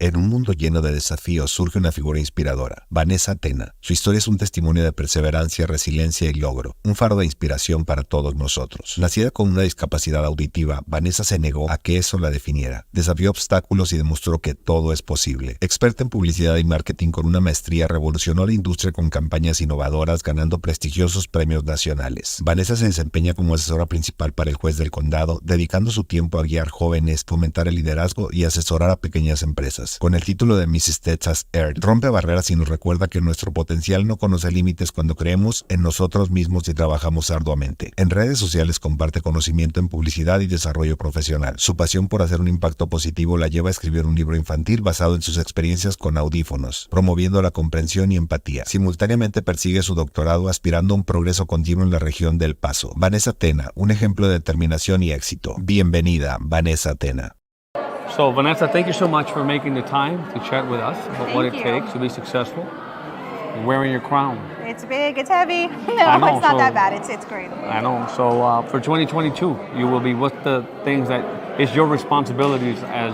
En un mundo lleno de desafíos surge una figura inspiradora, Vanessa Tena. Su historia es un testimonio de perseverancia, resiliencia y logro, un faro de inspiración para todos nosotros. Nacida con una discapacidad auditiva, Vanessa se negó a que eso la definiera. Desafió obstáculos y demostró que todo es posible. Experta en publicidad y marketing con una maestría, revolucionó la industria con campañas innovadoras, ganando prestigiosos premios nacionales. Vanessa se desempeña como asesora principal para el juez del condado, dedicando su tiempo a guiar jóvenes, fomentar el liderazgo y asesorar a pequeñas empresas. Con el título de Mrs. Texas Earth, rompe barreras y nos recuerda que nuestro potencial no conoce límites cuando creemos en nosotros mismos y trabajamos arduamente. En redes sociales comparte conocimiento en publicidad y desarrollo profesional. Su pasión por hacer un impacto positivo la lleva a escribir un libro infantil basado en sus experiencias con audífonos, promoviendo la comprensión y empatía. Simultáneamente persigue su doctorado aspirando a un progreso continuo en la región del Paso. Vanessa Tena, un ejemplo de determinación y éxito. Bienvenida, Vanessa Tena. So Vanessa, thank you so much for making the time to chat with us about what it takes to be successful. You're wearing your crown. It's big, it's heavy. No, it's not that bad. It's great. I know. So for 2022, you will be what the things that is your responsibilities as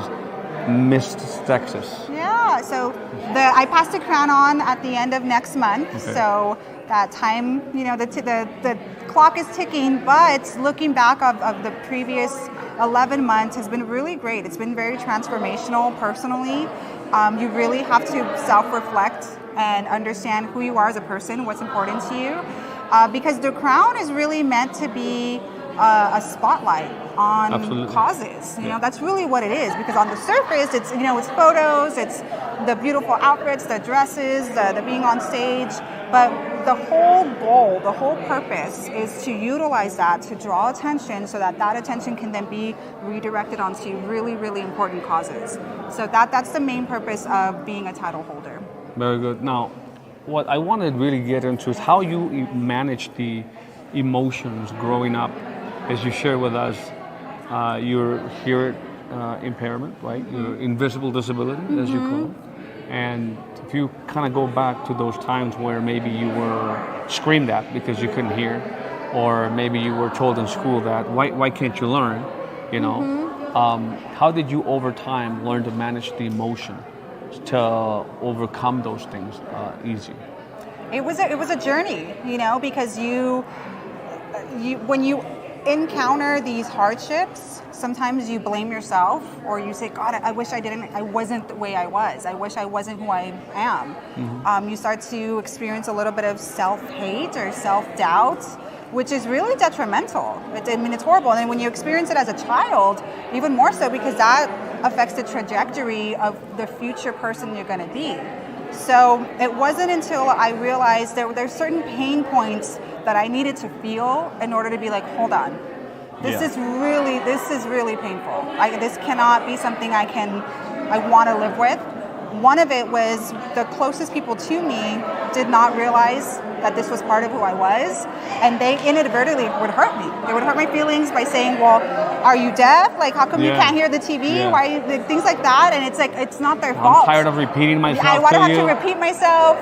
Miss Texas. Yeah. So I pass the crown on at the end of next month. Okay. So that time, the clock is ticking, but looking back of the previous 11 months has been really great. It's been very transformational personally. You really have to self-reflect and understand who you are as a person, what's important to you, because the crown is really meant to be a spotlight on Absolutely. Causes. You know, that's really what it is, because on the surface, it's photos, it's the beautiful outfits, the dresses, the being on stage, but the whole goal, the whole purpose is to utilize that to draw attention so that attention can then be redirected onto really, really important causes. So that's the main purpose of being a title holder. Very good. Now, what I want to really get into is how you manage the emotions growing up. As you share with us, your hearing impairment, right? Your invisible disability, as you call it. And if you kind of go back to those times where maybe you were screamed at because you couldn't hear, or maybe you were told in school that why can't you learn, how did you over time learn to manage the emotion to overcome those things easy? It was a journey, because when you encounter these hardships, sometimes you blame yourself, or you say, God, I wish I wasn't the way I was. I wish I wasn't who I am. You start to experience a little bit of self-hate or self-doubt, which is really detrimental. It's horrible. And when you experience it as a child, even more so, because that affects the trajectory of the future person you're going to be. So it wasn't until I realized there's certain pain points that I needed to feel in order to be like, hold on, this is really painful. This cannot be something I want to live with. One of it was the closest people to me did not realize that this was part of who I was, and they inadvertently would hurt me. They would hurt my feelings by saying, well, are you deaf? Like, how come you can't hear the TV? Yeah. Why, things like that, and it's like, it's not their fault. I'm tired of repeating myself I to have you. to repeat myself.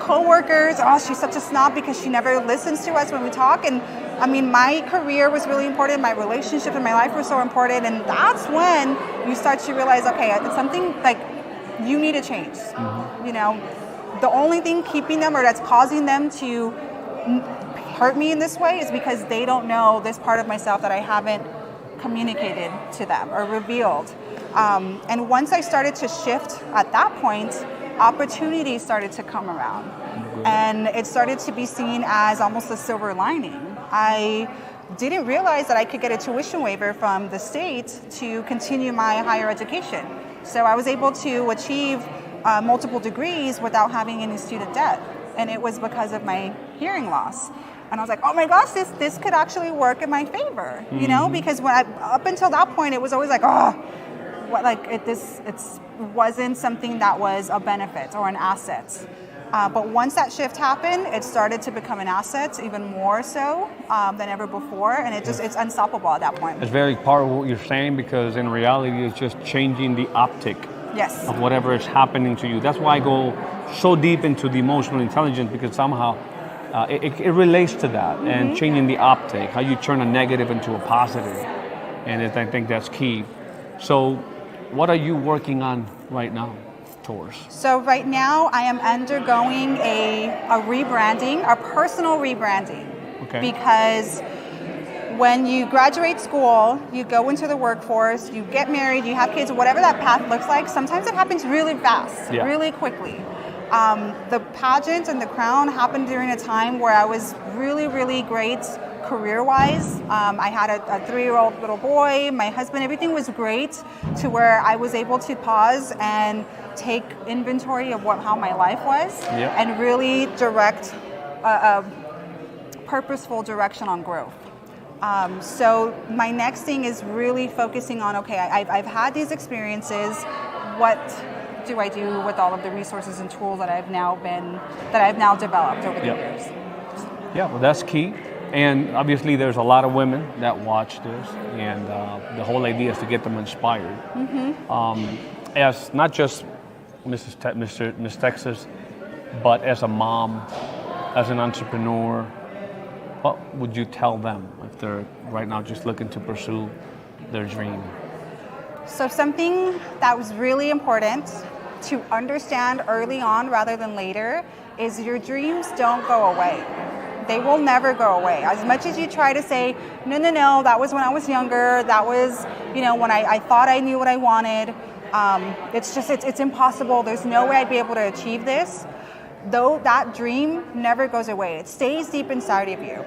Co-workers, she's such a snob because she never listens to us when we talk, and I mean, my career was really important, my relationship and my life were so important, and that's when you start to realize, okay, it's something like, you need to change. The only thing keeping them, or that's causing them to hurt me in this way, is because they don't know this part of myself that I haven't communicated to them or revealed. And once I started to shift at that point, opportunities started to come around. And it started to be seen as almost a silver lining. I didn't realize that I could get a tuition waiver from the state to continue my higher education. So I was able to achieve multiple degrees without having any student debt. And it was because of my hearing loss. And I was like, oh my gosh, this could actually work in my favor, because up until that point, it was always like, it wasn't something that was a benefit or an asset. But once that shift happened, it started to become an asset, even more so than ever before, and it's unstoppable at that point. It's very powerful what you're saying, because in reality, it's just changing the optic of whatever is happening to you. That's why I go so deep into the emotional intelligence, because somehow it relates to that, and changing the optic, how you turn a negative into a positive, and I think that's key. So what are you working on right now towards? So right now I am undergoing a rebranding, a personal rebranding. Okay. Because when you graduate school, you go into the workforce, you get married, you have kids, whatever that path looks like, sometimes it happens really fast, really quickly. The pageant and the crown happened during a time where I was really, really great career-wise. I had a 3-year-old little boy, my husband, everything was great to where I was able to pause and take inventory of how my life was and really direct a purposeful direction on growth. So my next thing is really focusing on, okay, I've had these experiences, what do I do with all of the resources and tools that I've now developed over the years? Yeah, well, that's key. And obviously there's a lot of women that watch this, and the whole idea is to get them inspired. As not just Miss Texas, but as a mom, as an entrepreneur, what would you tell them if they're right now just looking to pursue their dream? So something that was really important to understand early on rather than later is your dreams don't go away. They will never go away. As much as you try to say, no, that was when I was younger, that was, when I thought I knew what I wanted, it's impossible, there's no way I'd be able to achieve this. Though that dream never goes away. It stays deep inside of you.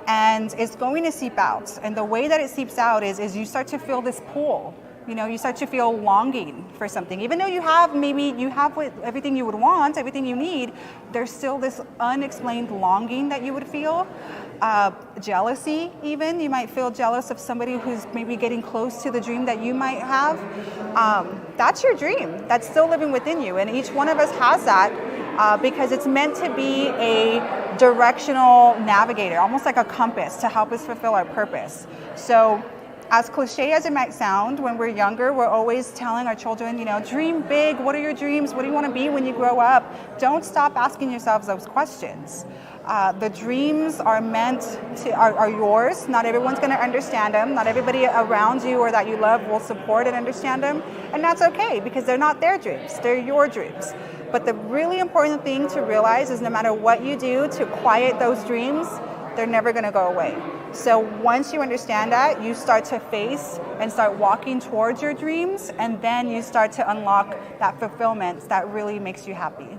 And it's going to seep out. And the way that it seeps out is you start to feel this pull. You start to feel longing for something. Even though you have everything you would want, everything you need, there's still this unexplained longing that you would feel. Jealousy even. You might feel jealous of somebody who's maybe getting close to the dream that you might have. That's your dream. That's still living within you. And each one of us has that because it's meant to be a directional navigator, almost like a compass to help us fulfill our purpose. So as cliche as it might sound, when we're younger, we're always telling our children, dream big. What are your dreams? What do you want to be when you grow up? Don't stop asking yourselves those questions. The dreams are are yours. Not everyone's going to understand them. Not everybody around you or that you love will support and understand them. And that's okay because they're not their dreams. They're your dreams. But the really important thing to realize is no matter what you do to quiet those dreams, they're never going to go away. So once you understand that, you start to face and start walking towards your dreams, and then you start to unlock that fulfillment that really makes you happy.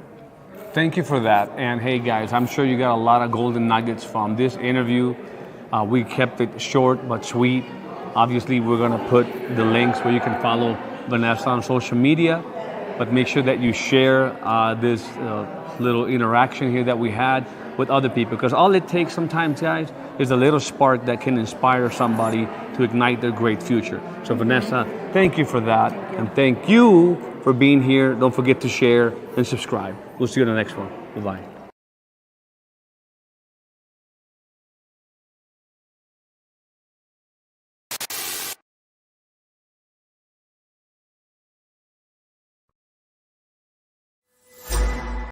Thank you for that. And hey guys, I'm sure you got a lot of golden nuggets from this interview. We kept it short but sweet. Obviously, we're going to put the links where you can follow Vanessa on social media, but make sure that you share this little interaction here that we had with other people, because all it takes sometimes, guys, is a little spark that can inspire somebody to ignite their great future. So Vanessa, thank you for that. And thank you for being here. Don't forget to share and subscribe. We'll see you in the next one. Bye-bye.